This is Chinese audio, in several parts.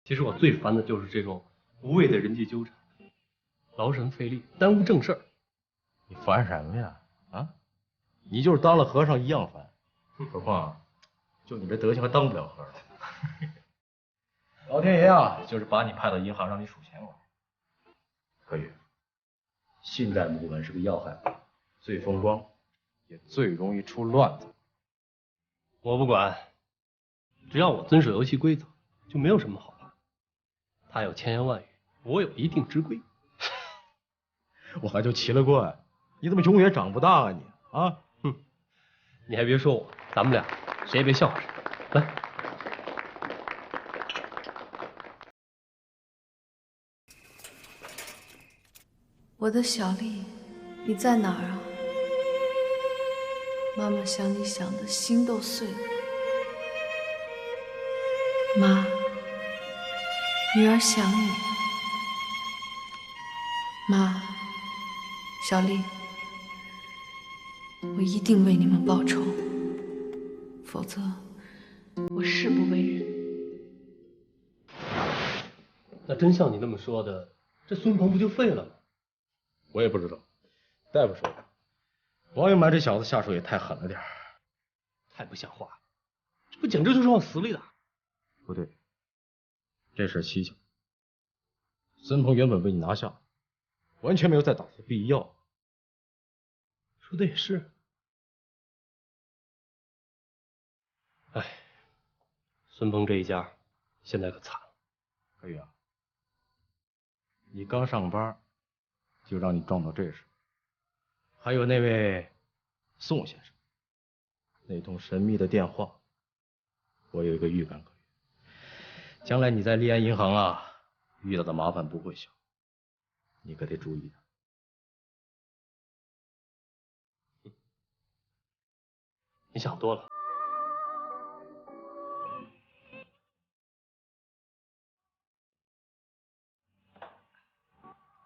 其实我最烦的就是这种无谓的人际纠缠，劳神费力，耽误正事儿。你烦什么呀？啊，你就是当了和尚一样烦。何况，就你这德行还当不了和尚。老天爷啊，就是把你派到银行让你数钱玩。可宇，信贷部门是个要害，最风光，也最容易出乱子。我不管，只要我遵守游戏规则，就没有什么好怕。他有千言万语，我有一定之规。我还就奇了怪，你怎么永远长不大啊你？啊，哼，你还别说我，咱们俩谁也别笑话谁。来。我的小丽，你在哪儿啊？妈妈想你想的心都碎了。妈，女儿想你。妈，小丽，我一定为你们报仇，否则我誓不为人。那真像你那么说的，这孙鹏不就废了吗？我也不知道，大夫说的。王永满这小子下手也太狠了点儿，太不像话了，这不简直就是往死里打。不对，这事蹊跷。孙鹏原本被你拿下，完全没有再打的必要。说的也是。哎，孙鹏这一家现在可惨了。可宇啊，你刚上班就让你撞到这事，还有那位宋先生，那通神秘的电话，我有一个预感，可宇，将来你在利安银行啊遇到的麻烦不会小，你可得注意的。你想多了。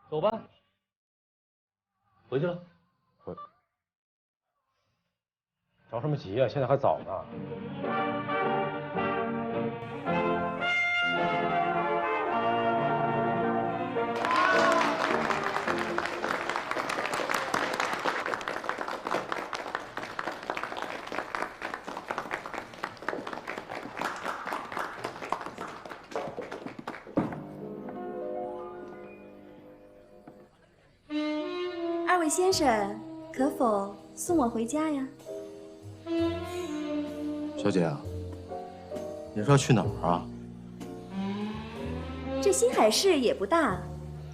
走吧，回去了。着什么急呀？现在还早呢。二位先生，可否送我回家呀？小姐啊，你是要去哪儿啊？这新海市也不大，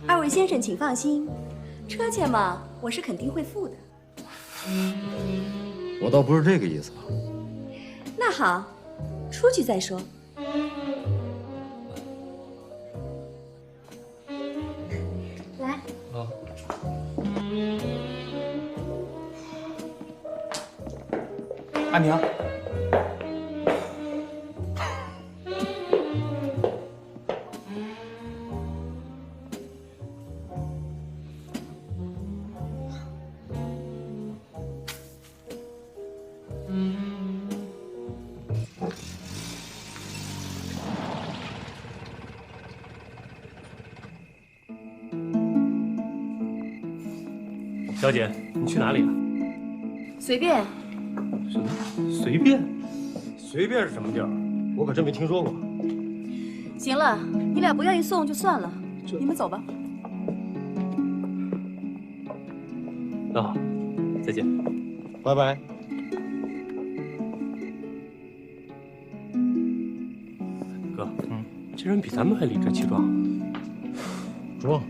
二位先生请放心，车钱嘛，我是肯定会付的。我倒不是这个意思。那好，出去再说。来。啊。阿宁。小姐，你去哪里啊？随便。什么？随便？随便是什么地儿？我可真没听说过。行了，你俩不愿意送就算了，你们走吧。那好，再见。拜拜。哥，这人比咱们还理直气壮。装。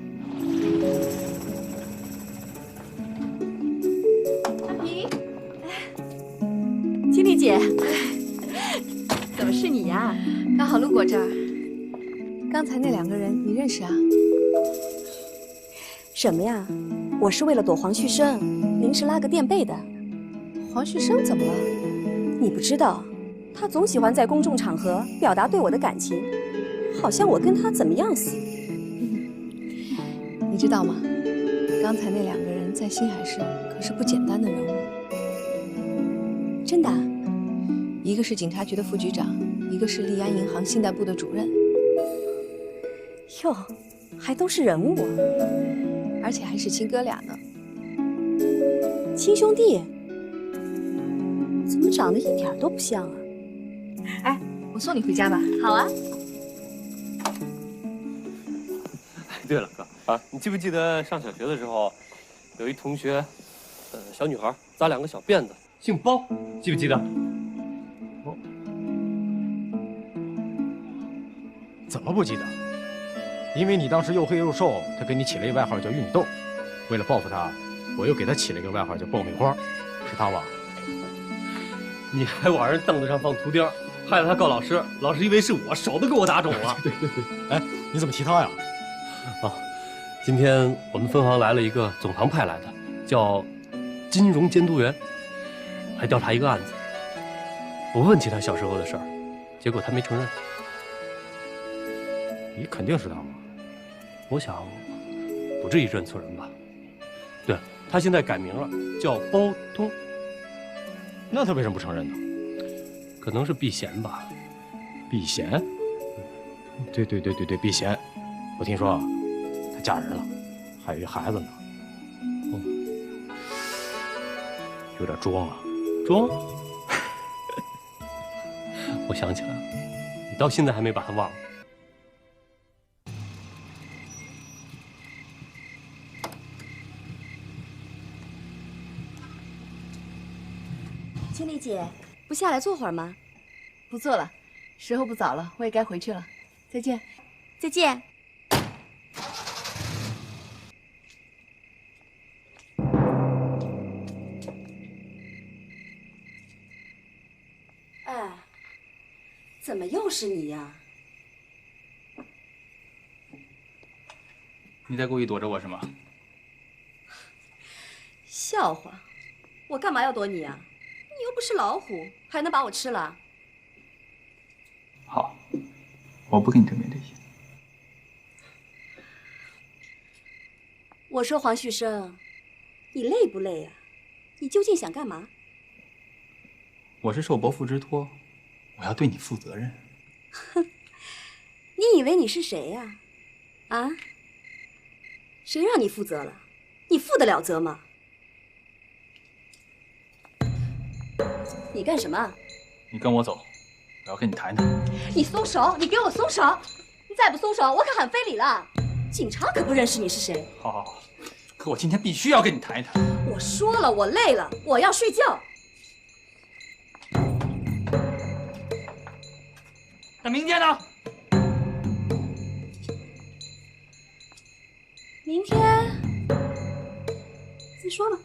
经理姐，怎么是你呀？刚好路过这儿。刚才那两个人你认识啊？什么呀？我是为了躲黄旭升，临时拉个垫背的。黄旭升怎么了？你不知道，他总喜欢在公众场合表达对我的感情，好像我跟他怎么样似的。你知道吗？刚才那两个人在新海市可是不简单的人物。真的？一个是警察局的副局长，一个是利安银行信贷部的主任。哟，还都是人物啊，而且还是亲哥俩呢。亲兄弟，怎么长得一点都不像啊？哎，我送你回家吧。好啊。对了，哥啊，你记不记得上小学的时候，有一同学，小女孩扎2个小辫子，姓包，记不记得？怎么不记得？因为你当时又黑又瘦，他给你起了一个外号叫玉米豆。为了报复他，我又给他起了一个外号叫爆米花，是他吧？你还往人凳子上放图钉，害得他告老师，老师以为是我，手都给我打肿了。对。哎，你怎么提他呀？啊，今天我们分行来了一个总行派来的，叫金融监督员，来调查一个案子。我问起他小时候的事儿，结果他没承认。你肯定是他吗？我想不至于认错人吧。对了，他现在改名了，叫包通。那他为什么不承认呢？可能是避嫌吧。避嫌？对，避嫌。我听说她嫁人了，还有一孩子呢。哦，有点装啊。装？我想起来了，你到现在还没把他忘了。青丽姐，不下来坐会儿吗？不做了，时候不早了，我也该回去了。再见。再见。哎，怎么又是你呀？你在故意躲着我是吗？笑话，我干嘛要躲你啊？你又不是老虎，还能把我吃了？好，我不跟你对面这些。我说黄旭升，你累不累啊？你究竟想干嘛？我是受伯父之托，我要对你负责任。哼，你以为你是谁呀？啊？谁让你负责了？你负得了责吗？你干什么？你跟我走，我要跟你谈谈。你松手！你给我松手！你再不松手，我可喊非礼了。警察可不认识你是谁。好，可我今天必须要跟你谈一谈。我说了，我累了，我要睡觉。那明天呢？明天再说吧。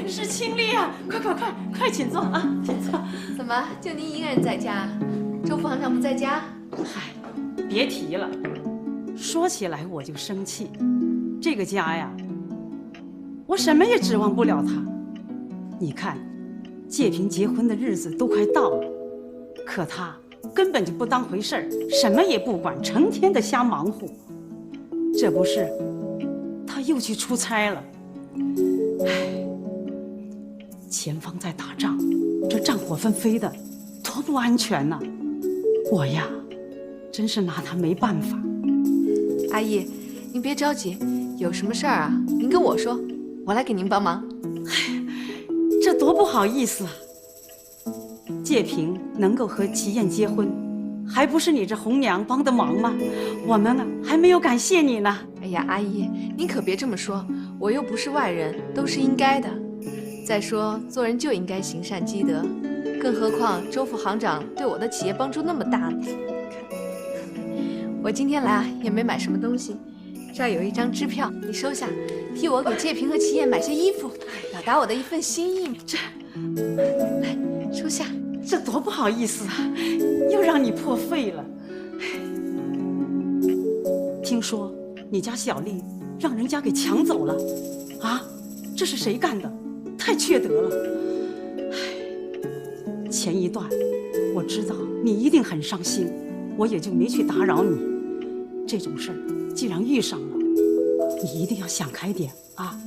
是清丽啊！快请坐啊，请坐。怎么就您一个人在家？周副行长不在家？嗨，别提了，说起来我就生气。这个家呀，我什么也指望不了他。你看，介平结婚的日子都快到了，可他根本就不当回事儿，什么也不管，成天的瞎忙活。这不是，他又去出差了。唉。前方在打仗，这战火纷飞的，多不安全呐！我呀，真是拿他没办法。阿姨，您别着急，有什么事儿啊，您跟我说，我来给您帮忙。这多不好意思啊！介平能够和齐燕结婚，还不是你这红娘帮的忙吗？我们啊，还没有感谢你呢。哎呀，阿姨，您可别这么说，我又不是外人，都是应该的。再说，做人就应该行善积德，更何况周副行长对我的企业帮助那么大呢。我今天来啊，也没买什么东西，这儿有一张支票，你收下，替我给介平和齐燕买些衣服，表达我的一份心意。来，收下。这多不好意思啊，又让你破费了。听说你家小丽让人家给抢走了，啊？这是谁干的？太缺德了！唉，前一段我知道你一定很伤心，我也就没去打扰你。这种事儿既然遇上了，你一定要想开点啊。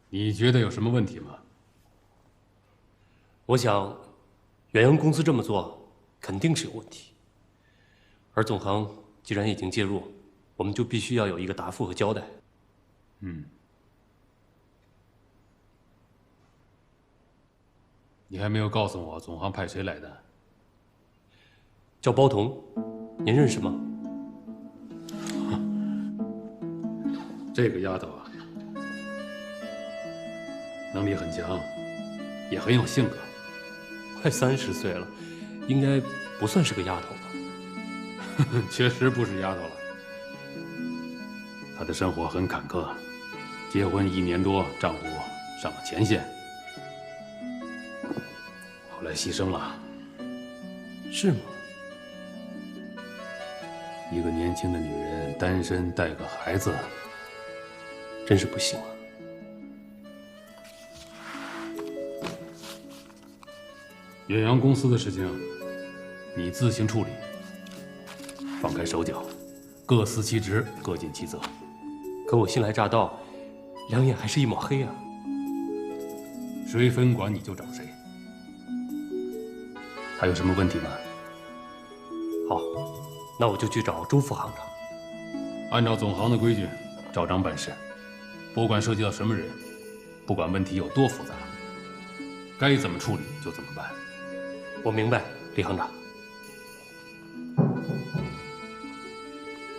你觉得有什么问题吗？我想，远洋公司这么做肯定是有问题。而总行既然已经介入，我们就必须要有一个答复和交代。你还没有告诉我总行派谁来的？叫包彤，您认识吗？这个丫头啊，能力很强，也很有性格。快30岁了，应该不算是个丫头吧？确实不是丫头了。她的生活很坎坷，结婚1年多，丈夫上了前线，后来牺牲了。是吗？一个年轻的女人单身带个孩子，真是不行啊！远洋公司的事情，你自行处理，放开手脚，各司其职，各尽其责。可我新来乍到，两眼还是一抹黑啊！谁分管你就找谁。还有什么问题吗？好，那我就去找周副行长。按照总行的规矩，照章办事。不管涉及到什么人，不管问题有多复杂，该怎么处理就怎么办。我明白，李行长。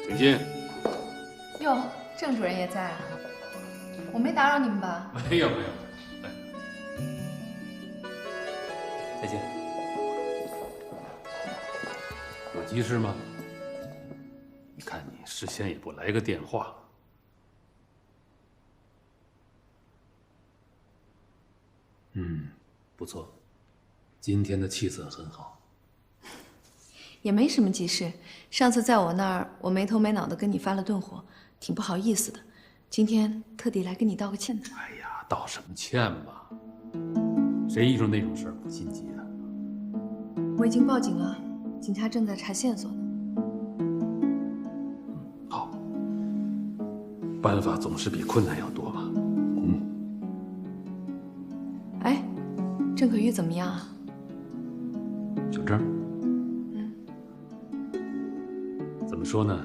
请进。哟，郑主任也在啊？我没打扰你们吧？没有没有。来，再见。有急事吗？你看你事先也不来个电话。不错，今天的气氛很好。也没什么急事。上次在我那儿，我没头没脑的跟你发了顿火，挺不好意思的。今天特地来跟你道个歉的。哎呀，道什么歉嘛？谁遇上那种事儿不心急啊？我已经报警了，警察正在查线索呢。好，办法总是比困难要多吧？哎，郑可玉怎么样啊？小郑，怎么说呢？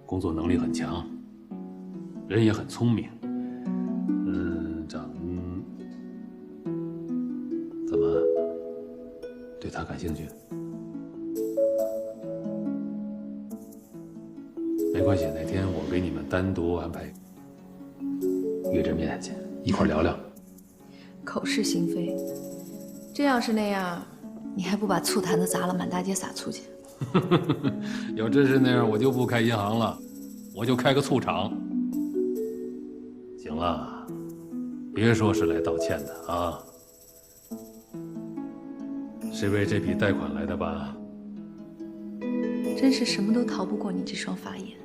工作能力很强，人也很聪明。怎么对他感兴趣？没关系，哪天我给你们单独安排约着面去，一块聊聊。口是心非，真要是那样，你还不把醋坛子砸了，满大街撒醋去？要真是那样，我就不开银行了，我就开个醋厂。行了，别说是来道歉的啊。是为这笔贷款来的吧？真是什么都逃不过你这双法眼。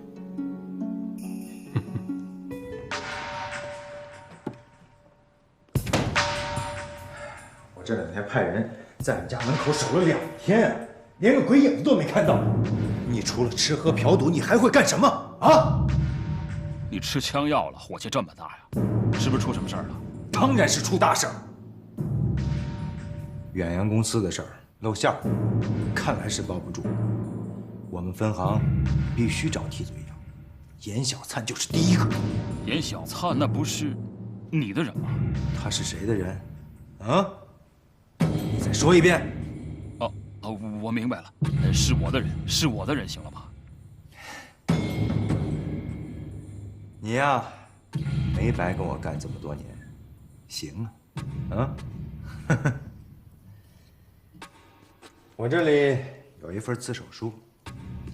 我这2天派人在你家门口守了2天，连个鬼影子都没看到。你除了吃喝嫖赌，你还会干什么啊？你吃枪药了，火气这么大呀？是不是出什么事儿了？当然是出大事儿。远洋公司的事儿露馅儿，看来是包不住。我们分行必须找替罪羊，严小灿就是第一个。严小灿那不是你的人吗？他是谁的人？啊？你再说一遍。我明白了，是我的人，是我的人，行了吧？你呀，没白跟我干这么多年，行啊，啊。我这里有一份自首书，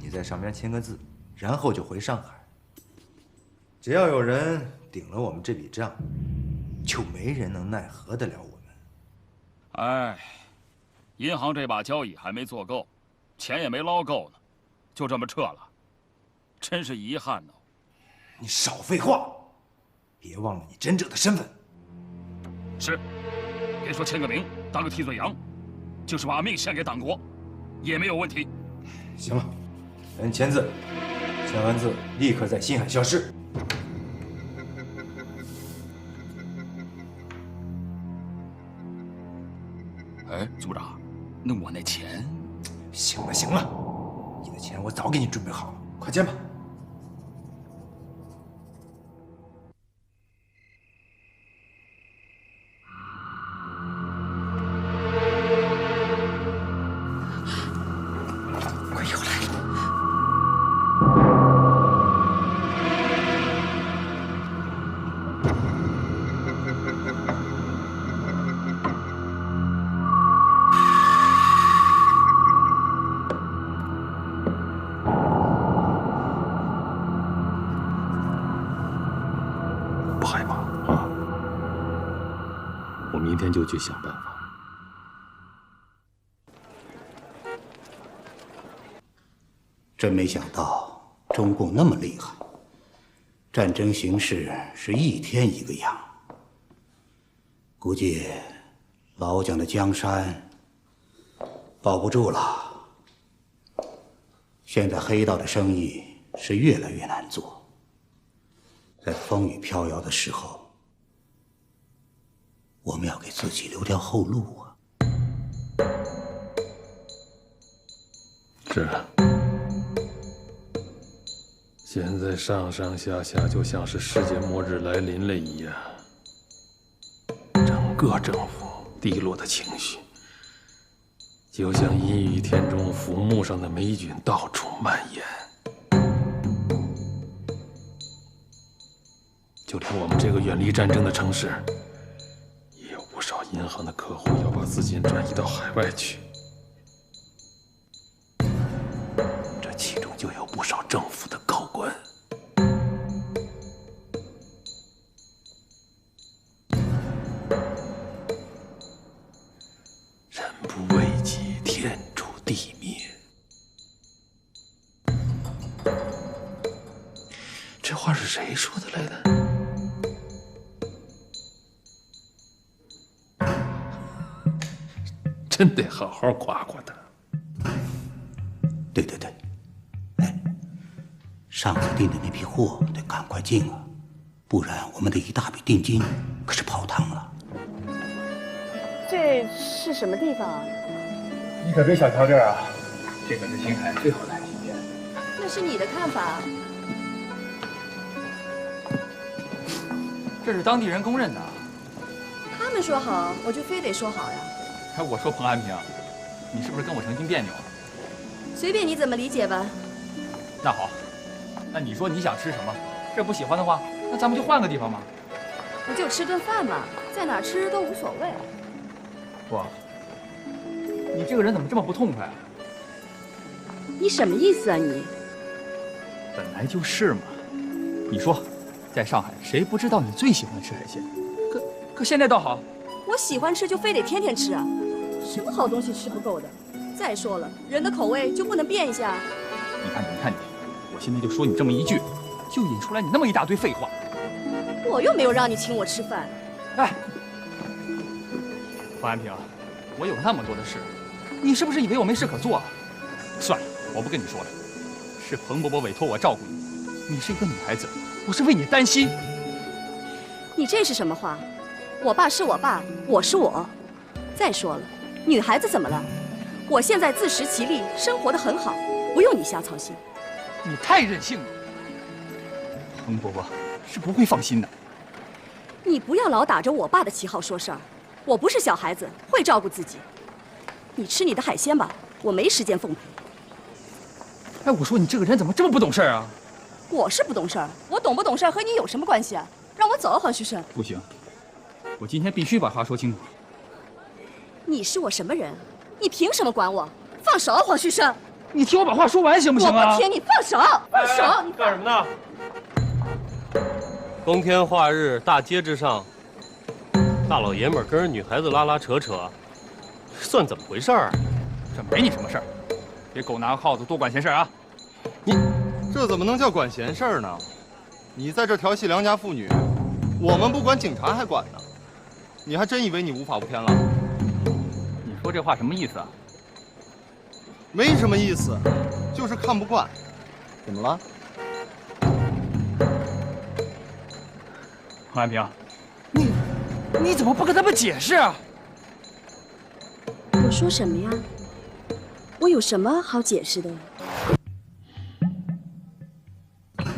你在上面签个字，然后就回上海。只要有人顶了我们这笔账，就没人能奈何得了我们。哎，银行这把交椅还没做够，钱也没捞够呢，就这么撤了，真是遗憾呢。你少废话，别忘了你真正的身份。是，别说签个名当个替罪羊，就是把命献给党国，也没有问题。行了，人签字，签完字立刻在新海消失。哎，组长，那我那钱……行了行了，你的钱我早给你准备好了，快签吧。快又来！不害怕啊！我明天就去想办法。真没想到中共那么厉害，战争形势是一天一个样。估计老蒋的江山保不住了。现在黑道的生意是越来越难做，在风雨飘摇的时候，我们要给自己留条后路啊。是啊。现在上上下下就像是世界末日来临了一样，整个政府低落的情绪，就像阴雨天中浮木上的霉菌到处蔓延。就连我们这个远离战争的城市，也有不少银行的客户要把资金转移到海外去。这其中就有不少政府的高官。人不为己，天诛地灭。这话是谁说的来的？真得好好夸夸他。对对对，哎，上次订的那批货得赶快进啊，不然我们的一大笔定金可是泡汤了。这是什么地方啊？你可别小瞧这儿啊，这可是星海最好的海鲜店。那是你的看法。这是当地人公认的。他们说好，我就非得说好呀。哎，我说彭安平，你是不是跟我成心别扭啊？随便你怎么理解吧。那好，那你说你想吃什么？这不喜欢的话，那咱们就换个地方嘛。不就吃顿饭嘛，在哪儿吃都无所谓。不，你这个人怎么这么不痛快啊？你什么意思啊你？本来就是嘛。你说，在上海谁不知道你最喜欢吃海鲜？可现在倒好，我喜欢吃就非得天天吃啊，什么好东西吃不够的？再说了，人的口味就不能变一下？你看你，我现在就说你这么一句，就引出来你那么一大堆废话。我又没有让你请我吃饭。哎，方安平，我有那么多的事，你是不是以为我没事可做啊？算了，我不跟你说了，是彭伯伯委托我照顾你。你是一个女孩子，我是为你担心。你这是什么话？我爸是我爸，我是我。再说了，女孩子怎么了？我现在自食其力，生活得很好，不用你瞎操心。你太任性了，彭伯伯是不会放心的。你不要老打着我爸的旗号说事儿，我不是小孩子，会照顾自己。你吃你的海鲜吧，我没时间奉陪。哎，我说你这个人怎么这么不懂事儿啊？我是不懂事儿，我懂不懂事儿和你有什么关系啊？让我走啊，黄旭胜。不行，我今天必须把话说清楚。你是我什么人？你凭什么管我？放手，黄旭胜！你听我把话说完行不行啊？我不听，你放手！放手！你干什么呢？光天化日，大街之上，大老爷们儿跟人女孩子拉拉扯扯，算怎么回事儿？这没你什么事儿，别狗拿个耗子多管闲事啊！你这怎么能叫管闲事儿呢？你在这调戏良家妇女，我们不管，警察还管呢。你还真以为你无法无天了？你说这话什么意思啊？没什么意思，就是看不惯。怎么了？黄安平，你怎么不跟他们解释啊？我说什么呀？我有什么好解释的？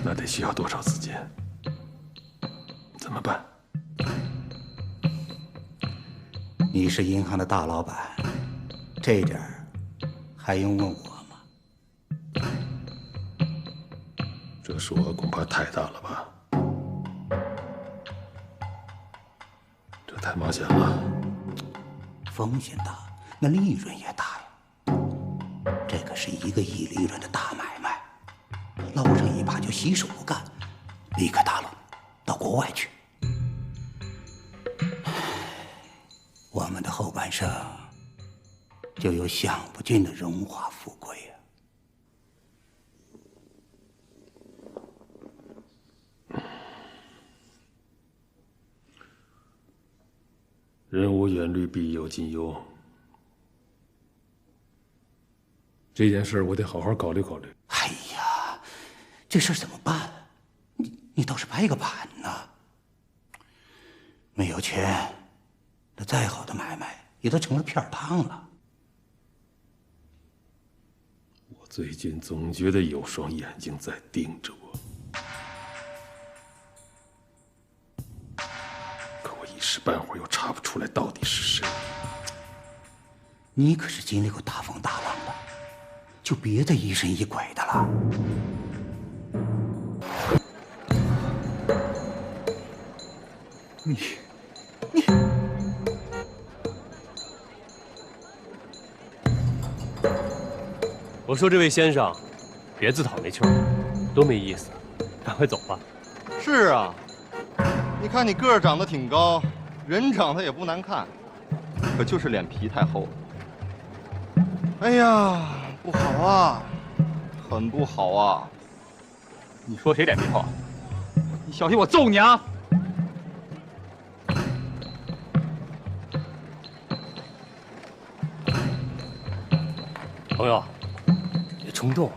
那得需要多少资金？怎么办？你是银行的大老板，这点儿还用问我吗？这数额恐怕太大了吧？这太冒险了。风险大，那利润也大呀。这可是1个亿利润的大买卖，捞上一把就洗手不干，立刻打捞到国外去。我们的后半生就有享不尽的荣华富贵呀。人无远虑，必有近忧。这件事我得好好考虑考虑。哎呀，这事儿怎么办？你倒是拍个板呢。没有钱，那再好的买卖也都成了片儿汤了。我最近总觉得有双眼睛在盯着我，可我一时半会儿又查不出来到底是谁。你可是经历过大风大浪的，就别再疑神疑鬼的了。你，我说这位先生，别自讨没趣儿，多没意思，赶快走吧。是啊，你看你个儿长得挺高，人长得也不难看，可就是脸皮太厚了。哎呀，不好啊，很不好啊！你说谁脸皮厚？你小心我揍你啊！朋友，别冲动，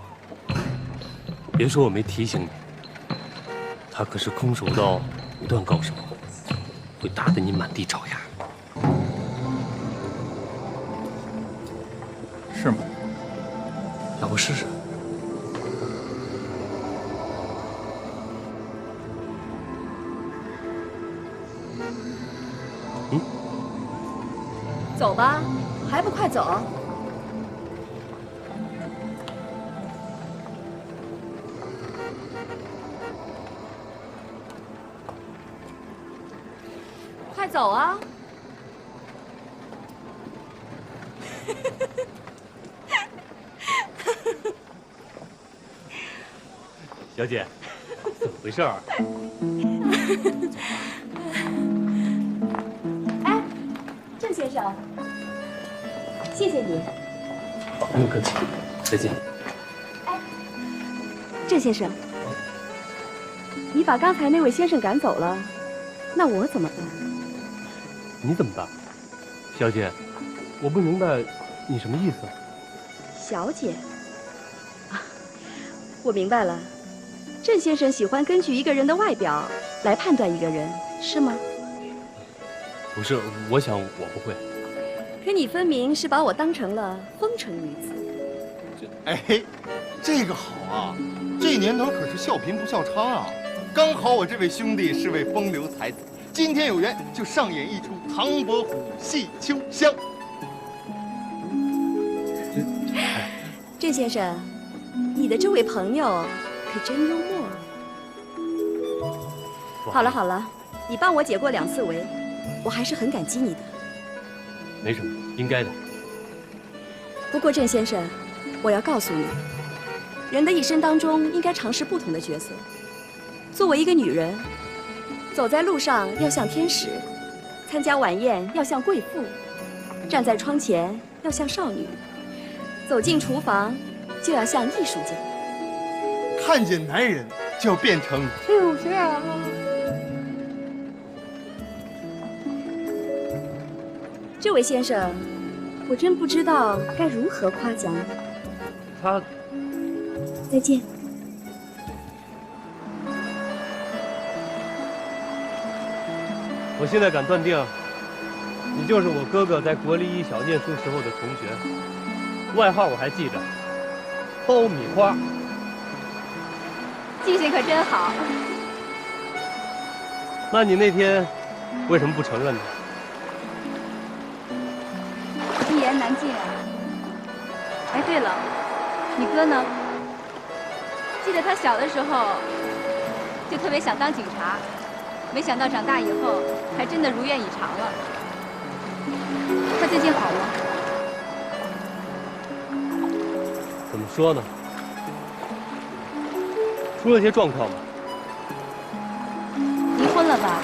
别说我没提醒你，他可是空手道五段高手，会打得你满地找牙。是吗？要不试试？走吧，还不快走！快走啊！小姐，怎么回事儿？哎，郑先生，谢谢你。不用客气，再见。郑先生，你把刚才那位先生赶走了，那我怎么办？你怎么办？小姐，我不明白你什么意思。小姐，啊，我明白了。郑先生喜欢根据一个人的外表来判断一个人，是吗？不是，我想我不会。可你分明是把我当成了风尘女子。哎，这个好啊，这年头可是笑贫不笑娼啊！刚好我这位兄弟是位风流才子，今天有缘就上演一出唐伯虎戏秋香。郑先生，你的这位朋友可真幽默。好了好了，你帮我解过2次围，我还是很感激你的。没什么，应该的。不过郑先生，我要告诉你，人的一生当中应该尝试不同的角色。作为一个女人，走在路上要像天使，参加晚宴要像贵妇，站在窗前要像少女，走进厨房就要像艺术家。看见男人就要变成就这样。这位先生，我真不知道该如何夸奖你。他再见。我现在敢断定，你就是我哥哥在国立一小念书时候的同学，外号我还记着，苞米花。记性可真好。那你那天为什么不承认呢？一言难尽啊。哎，对了，你哥呢？记得他小的时候就特别想当警察，没想到长大以后还真的如愿以偿了。他最近好吗？怎么说呢？出了些状况吧。离婚了吧？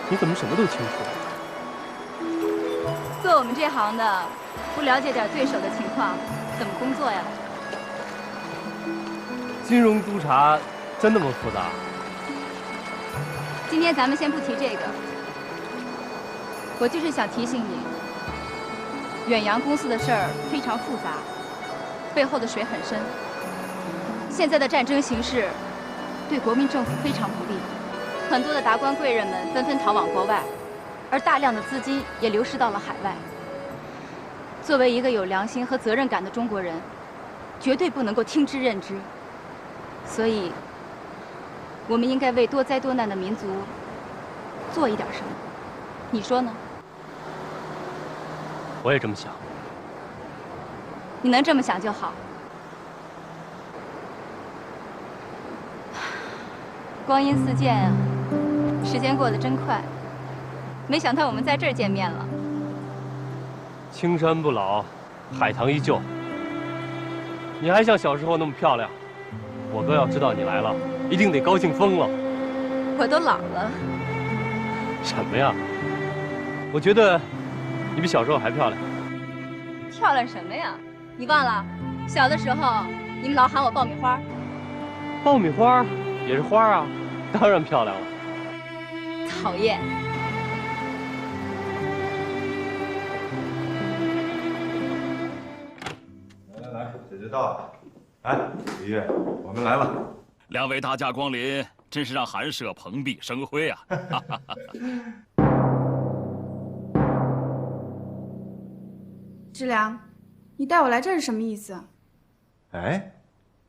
你怎么什么都清楚？做我们这行的，不了解点对手的情况，怎么工作呀？金融督察真那么复杂？今天咱们先不提这个，我就是想提醒你，远洋公司的事儿非常复杂，背后的水很深。现在的战争形势对国民政府非常不利，很多的达官贵人们纷纷逃往国外，而大量的资金也流失到了海外。作为一个有良心和责任感的中国人，绝对不能够听之任之。所以，我们应该为多灾多难的民族做一点什么。你说呢？我也这么想。你能这么想就好。光阴似箭啊，时间过得真快。没想到我们在这儿见面了。青山不老，海棠依旧。你还像小时候那么漂亮。我哥要知道你来了，一定得高兴疯了。我都老了。什么呀？我觉得你比小时候还漂亮。漂亮什么呀？你忘了，小的时候你们老喊我爆米花。爆米花也是花啊，当然漂亮了。讨厌。来，这就到了。哎，李玉，我们来了。两位大驾光临，真是让寒舍蓬荜生辉啊！志良，你带我来这是什么意思？哎，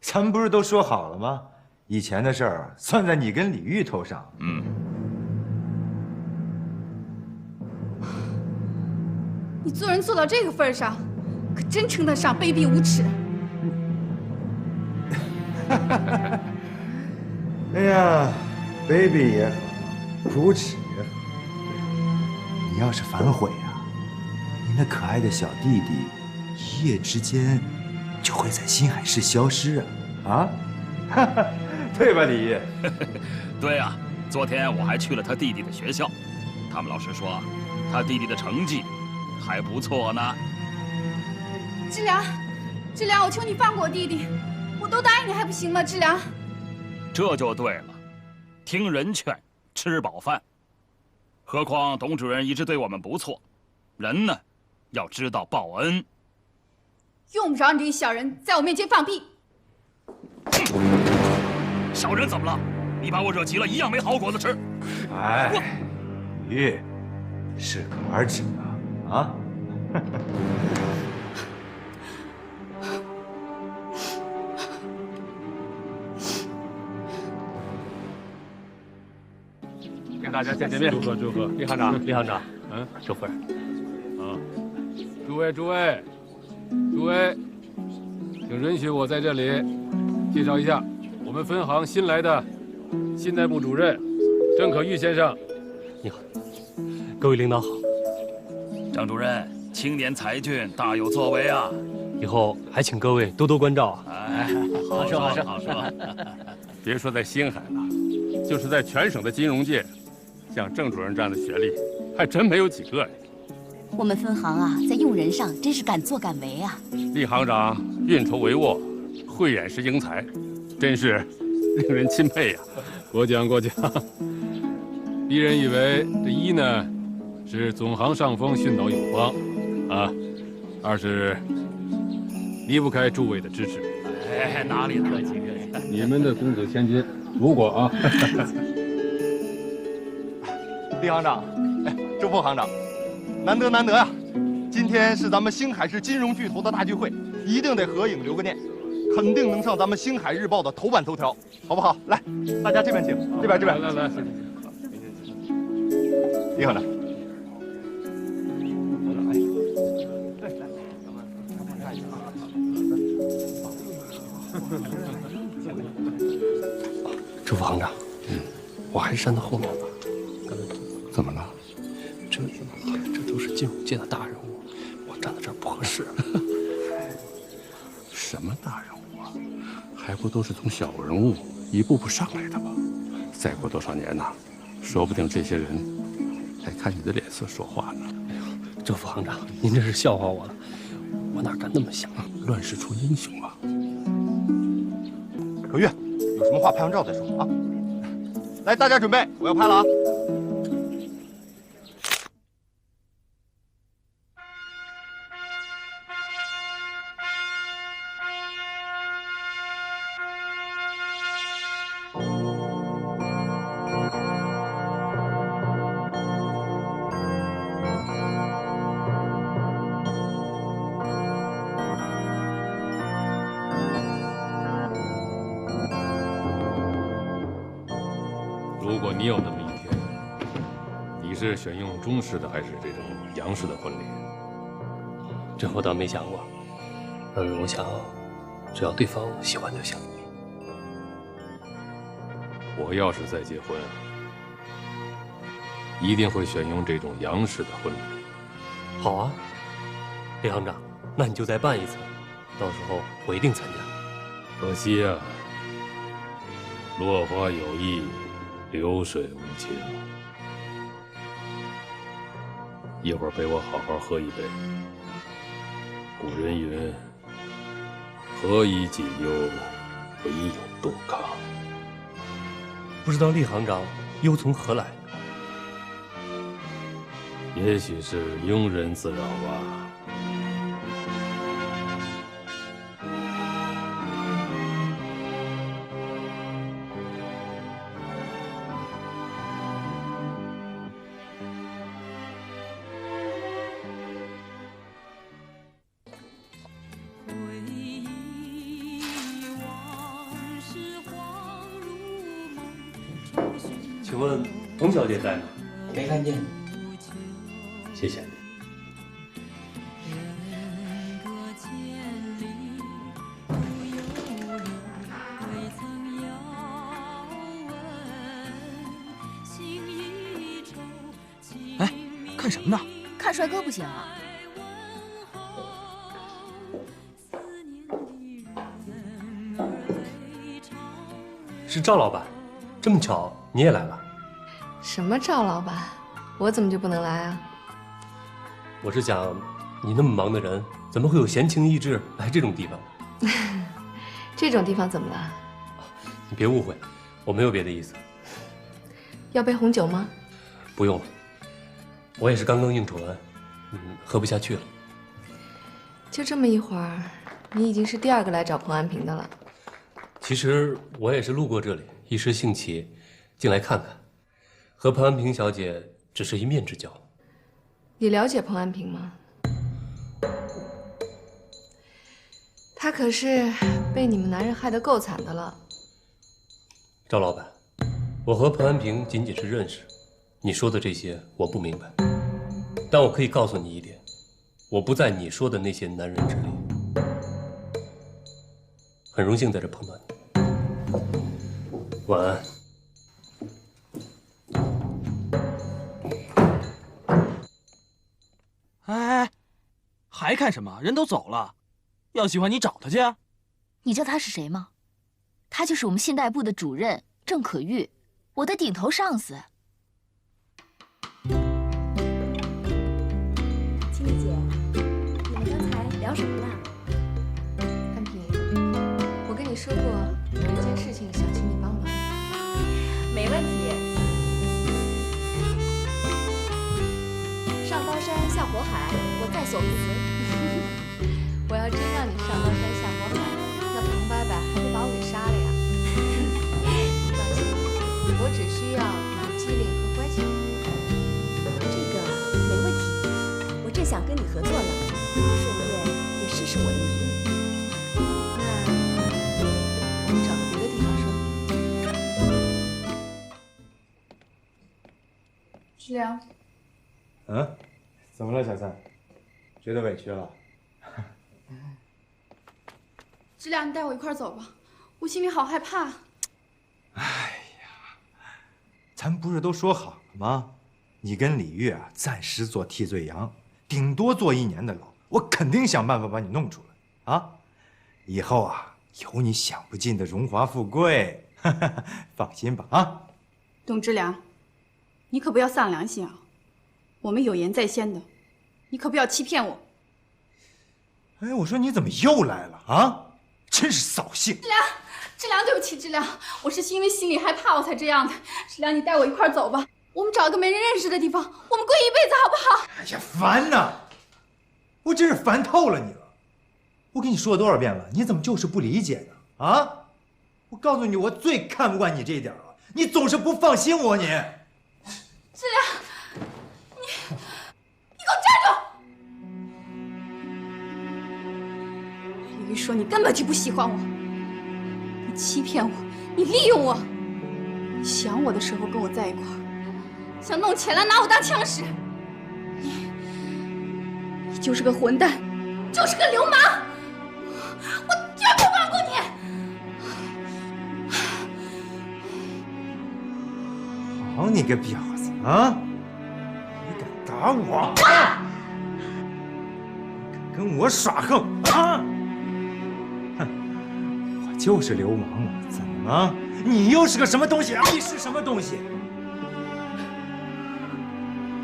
咱们不是都说好了吗？以前的事儿算在你跟李玉头上。你做人做到这个份上，可真称得上卑鄙无耻。哎呀，卑鄙也好，无耻也好，你要是反悔啊，你那可爱的小弟弟一夜之间就会在新海市消失啊！啊，对吧，李毅？对啊，昨天我还去了他弟弟的学校，他们老师说他弟弟的成绩还不错呢。志良，志良，我求你放过我弟弟，我都答应你还不行吗？志良，这就对了，听人劝，吃饱饭。何况董主任一直对我们不错，人呢，要知道报恩。用不着你这个小人在我面前放屁。小人怎么了？你把我惹急了，一样没好果子吃。哎，李玉，适可而止啊！啊！跟大家见面，祝贺祝贺！李行长，李行长，周夫人，诸位，请允许我在这里介绍一下我们分行新来的信贷部主任郑可玉先生。你好，各位领导好。张主任青年才俊，大有作为啊！以后还请各位多多关照啊！哎，好说好说好说。别说在星海了，就是在全省的金融界，像郑主任这样的学历，还真没有几个呀。我们分行啊，在用人上真是敢作敢为啊！厉行长运筹帷幄，慧眼识英才，真是令人钦佩呀！过奖过奖。鄙人以为这一呢，是总行上峰训导有方，啊，二是离不开诸位的支持。哎，哪里客气客气。你们的公子千金，如果啊，李行长，哎，周副行长，难得难得呀！今天是咱们星海市金融巨头的大聚会，一定得合影留个念，肯定能上咱们星海日报的头版头条，好不好？来，大家这边请，这边。来，李行长。周副行长，我还是站到后面吧。怎么了？这都是金融界的大人物，我站在这儿不合适。什么大人物啊？还不都是从小人物一步步上来的吗？再过多少年呐，说不定这些人还看你的脸色说话呢。哎呦，周副行长，您这是笑话我了，我哪敢那么想啊？乱世出英雄啊！可月，有什么话拍完照再说啊！来，大家准备，我要拍了啊！如果你有那么一天，你是选用中式的还是这种洋式的婚礼？这我倒没想过，我想，只要对方喜欢就行。我要是再结婚，一定会选用这种洋式的婚礼。好啊，李行长，那你就再办一次，到时候我一定参加。可惜呀，落花有意，流水无情。一会儿陪我好好喝一杯。古人云：“何以解忧，唯有杜康。”不知道厉行长忧从何来？也许是庸人自扰吧。请问童小姐在吗？没看见。谢谢。哎，看什么呢？看帅哥不行啊？是赵老板，这么巧你也来了？什么赵老板？我怎么就不能来啊？我是想，你那么忙的人，怎么会有闲情逸致来这种地方？这种地方怎么了？你别误会，我没有别的意思。要杯红酒吗？不用了，我也是刚刚应酬完，喝不下去了。就这么一会儿，你已经是第2个来找彭安平的了。其实我也是路过这里，一时兴起，进来看看。和彭安平小姐只是一面之交。你了解彭安平吗？他可是被你们男人害得够惨的了。赵老板，我和彭安平仅仅是认识，你说的这些我不明白，但我可以告诉你一点，我不在你说的那些男人之列。很荣幸在这碰到你，晚安。哎，还看什么？人都走了，要喜欢你找他去啊。你知道他是谁吗？他就是我们信贷部的主任郑可玉，我的顶头上司。青丽姐，你们刚才聊什么呢？安平，我跟你说过有一件事情想请你帮忙。没问题。上刀山下火海，我在所不辞。我要真让你上刀山下火海，那彭伯伯还得把我给杀了呀。你放心，我只需要你机灵和乖巧。这个没问题，我正想跟你合作呢，顺便也试试我的迷力。那我们找个别的地方说。志良，嗯，怎么了，小三？觉得委屈了？志良，你带我一块走吧，我心里好害怕。哎呀，咱不是都说好了吗？你跟李玉啊，暂时做替罪羊，顶多坐1年的牢，我肯定想办法把你弄出来啊！以后啊，有你享不尽的荣华富贵，放心吧啊！董志良，你可不要丧良心啊！我们有言在先的，你可不要欺骗我。哎，我说你怎么又来了啊？真是扫兴！志良，对不起，志良，我是因为心里害怕我才这样的。志良，你带我一块走吧，我们找一个没人认识的地方，我们过一辈子好不好？哎呀，烦呐！我真是烦透了你了。我跟你说多少遍了，你怎么就是不理解呢？啊！我告诉你，我最看不惯你这一点了，你总是不放心我，你。志良，你给我站住！李玉说你根本就不喜欢我，你欺骗我，你利用我，你想我的时候跟我在一块儿，想弄钱来拿我当枪使。你就是个混蛋，就是个流氓，我绝不放过你！好你个婊子啊！你敢打我？你敢跟我耍横啊？哼，我就是流氓嘛，怎么了？你又是个什么东西？你是什么东西？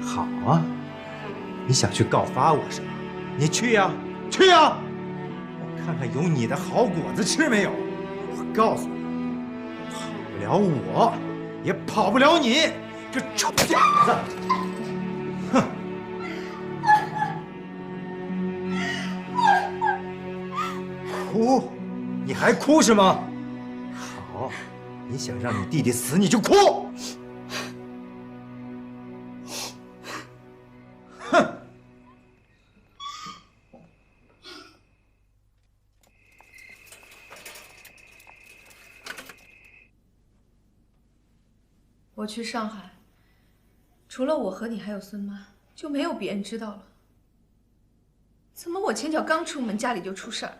好啊，你想去告发我是吧？你去呀，去呀！我看看有你的好果子吃没有？我告诉你，跑不了我，也跑不了你，这臭婊子！哼！哭？你还哭是吗？好，你想让你弟弟死你就哭！哼！我去上海，除了我和你还有孙妈，就没有别人知道了。怎么我前脚刚出门，家里就出事儿？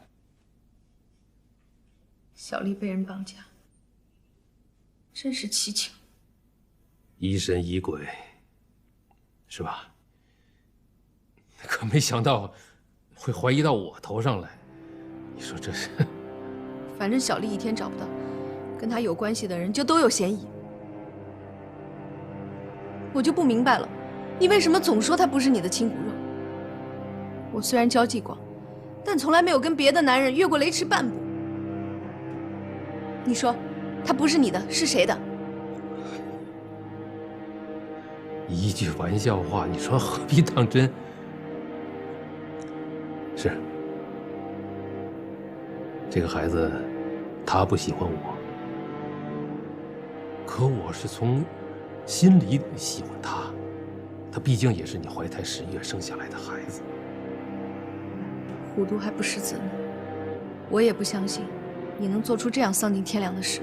小丽被人绑架，真是蹊跷。疑神疑鬼，是吧？可没想到会怀疑到我头上来，你说这是？反正小丽一天找不到，跟她有关系的人就都有嫌疑。我就不明白了，你为什么总说他不是你的亲骨肉？我虽然交际广，但从来没有跟别的男人越过雷池半步。你说，他不是你的，是谁的？一句玩笑话，你说何必当真？是，这个孩子，他不喜欢我，可我是从心里喜欢他。他毕竟也是你怀胎10月生下来的孩子。虎毒还不食子呢，我也不相信你能做出这样丧尽天良的事。